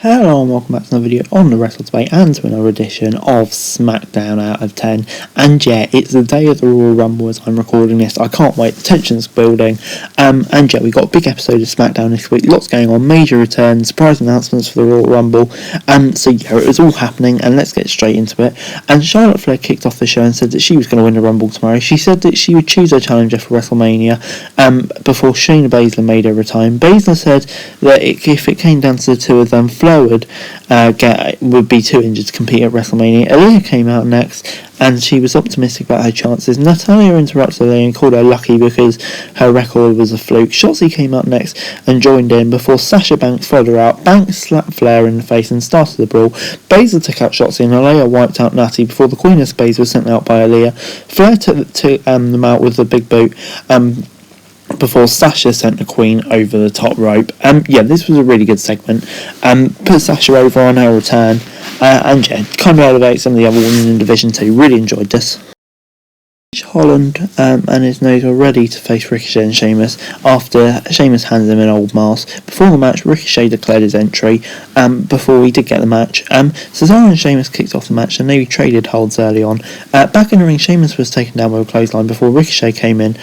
Hello and welcome back to another video on the Wrestle Debate and to another edition of Smackdown Out of 10. And yeah, it's the day of the Royal Rumble as I'm recording this. I can't wait, the tension's building. And yeah, we got a big episode of Smackdown this week, lots going on, major returns, surprise announcements for the Royal Rumble. So yeah, it was all happening and let's get straight into it. And Charlotte Flair kicked off the show and said that she was going to win the Rumble tomorrow. She said that she would choose her challenger for WrestleMania before Shayna Baszler made her return. Baszler said that if it came down to the two of them, Flair would be too injured to compete at WrestleMania. Aaliyah came out next and she was optimistic about her chances. Natalya interrupted Aaliyah and called her lucky because her record was a fluke. Shotzi came out next and joined in before Sasha Banks followed her out. Banks slapped Flair in the face and started the brawl. Baszler took out Shotzi and Aaliyah wiped out Natty before the Queen of Spades was sent out by Aaliyah. Flair took them out with the big boot before Sasha sent the Queen over the top rope. Yeah, this was a really good segment. Put Sasha over on her return, and yeah, kind of elevates some of the other women in Division 2. Really enjoyed this. Holland and his nose were ready to face Ricochet and Sheamus after Sheamus handed him an old mask. Before the match, Ricochet declared his entry before we did get the match. Cesaro and Sheamus kicked off the match and they traded holds early on. Back in the ring, Sheamus was taken down with a clothesline before Ricochet came in,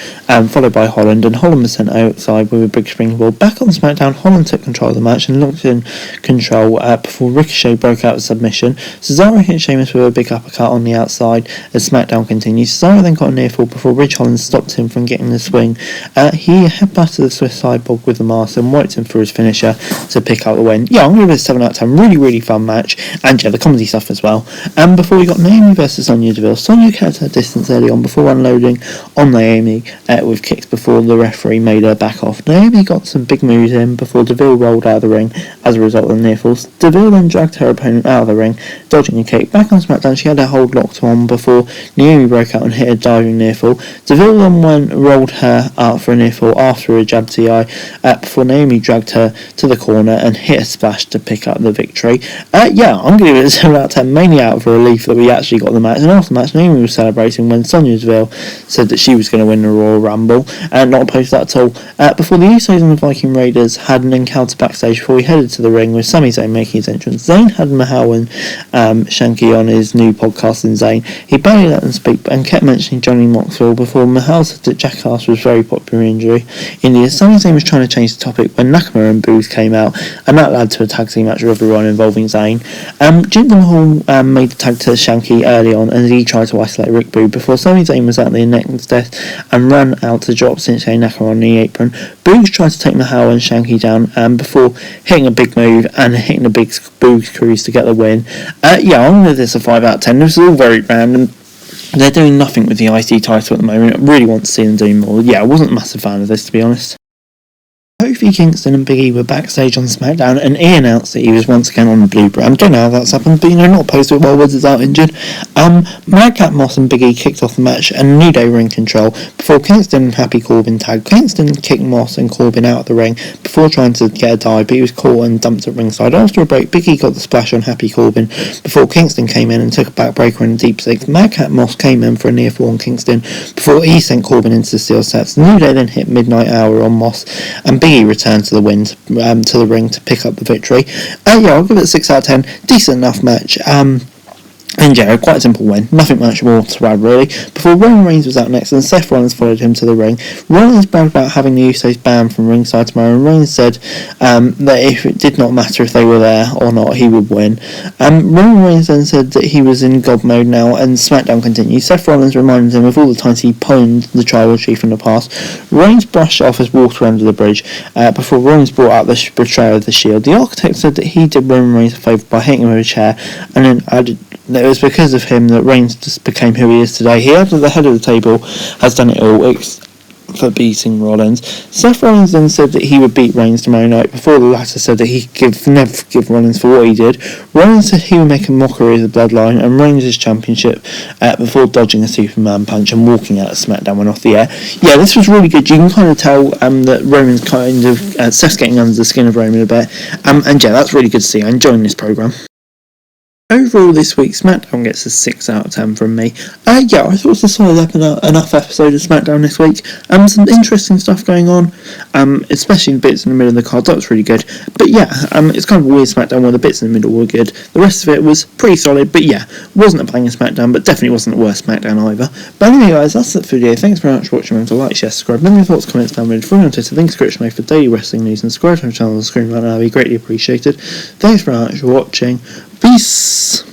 followed by Holland, and Holland was sent outside with a big springboard. Back on SmackDown, Holland took control of the match and looked in control before Ricochet broke out a submission. Cesaro hit Sheamus with a big uppercut on the outside as SmackDown continued. Cesaro then got a near fall before Ridge Holland stopped him from getting the swing. He headbutted the Swiss sidebug with the mask and wiped him for his finisher to pick up the win. Yeah, I'm going to give it a 7 out of 10. Really fun match. And yeah, the comedy stuff as well. Before we got Naomi versus Sonya Deville. Sonya kept her distance early on before unloading on Naomi with kicks before the referee made her back off. Naomi got some big moves in before Deville rolled out of the ring as a result of the near falls. Deville then dragged her opponent out of the ring, dodging a kick. Back on SmackDown, she had her hold locked on before Naomi broke out and hit a diving near fall. Deville then rolled her out for a near fall after a jab TI before Naomi dragged her to the corner and hit a splash to pick up the victory. Yeah, I'm going to give it a 7 out of 10, mainly out of relief that we actually got the match. And after the match, Naomi was celebrating when Sonya Deville said that she was going to win the Royal Rumble, and not opposed to that at all. Before the Usos and the Viking Raiders had an encounter backstage before he headed to the ring with Sami Zayn making his entrance. Zayn had Mahal and Shanky on his new podcast in Zayn. He barely let them speak and kept mentioning Johnny Knoxville before Mahal said that Jackass was very popular in India. Sami Zayn was trying to change the topic when Nakamura and Booth came out, and that led to a tag team match with everyone involving Zayn. Jinder Mahal made the tag to Shanky early on and he tried to isolate Rick Booth before Sami Zayn was at the next death and ran out to drop Shinsuke Nakamura on the apron. Booth tried to take Mahal and Shanky down before hitting a big move and hitting a big Booth cruise to get the win. Yeah, I'm going to give this a 5 out of 10. This is all very random. They're doing nothing with the IC title at the moment. I really want to see them do more. Yeah, I wasn't a massive fan of this, to be honest. Kofi Kingston and Big E were backstage on SmackDown and he announced that he was once again on the blue brand. Don't know how that's happened, but not opposed to it while Woods is out injured. Madcap Moss and Big E kicked off the match and New Day were in control before Kingston and Happy Corbin tagged. Kingston kicked Moss and Corbin out of the ring before trying to get a dive, but he was caught and dumped at ringside. After a break, Big E got the splash on Happy Corbin before Kingston came in and took a backbreaker in a deep six. Madcap Moss came in for a near fall on Kingston before he sent Corbin into the steel steps. New Day then hit Midnight Hour on Moss and Big E returned to the ring to pick up the victory. Yeah, I'll give it a 6 out of 10. Decent enough match. And yeah, quite a simple win. Nothing much more to add, really. Before Roman Reigns was out next and Seth Rollins followed him to the ring. Rollins bragged about having the Usos banned from ringside tomorrow, and Reigns said that if it did not matter if they were there or not, he would win. Roman Reigns then said that he was in God mode now, and SmackDown continued. Seth Rollins reminded him of all the times he pwned the Tribal Chief in the past. Reigns brushed off as water under the bridge before Rollins brought out the betrayal of the Shield. The Architect said that he did Roman Reigns a favour by hitting him with a chair, and then added that it was because of him that Reigns just became who he is today. He, after the head of the table, has done it all for beating Rollins. Seth Rollins then said that he would beat Reigns tomorrow night before the latter said that he never forgive Rollins for what he did. Rollins said he would make a mockery of the bloodline and Reigns' championship before dodging a Superman punch and walking out of SmackDown went off the air. Yeah, this was really good. You can kind of tell that Roman's kind of Seth's getting under the skin of Roman a bit. And yeah, that's really good to see. I'm enjoying this programme. overall this week, SmackDown gets a 6 out of 10 from me. I thought it was a solid enough episode of SmackDown this week. Some interesting stuff going on, especially the bits in the middle of the card. That was really good. But it's kind of a weird SmackDown where the bits in the middle were good. The rest of it was pretty solid, but wasn't a banger SmackDown, but definitely wasn't the worst SmackDown either. But anyway, guys, that's it for the video. Thanks very much for watching. Remember to like, share, subscribe. Let me know your thoughts, comments down below. Follow me on Twitter. Thanks to for daily wrestling news, and subscribe to my channel on the screen right now. That'd be greatly appreciated. Thanks very much for watching. Peace.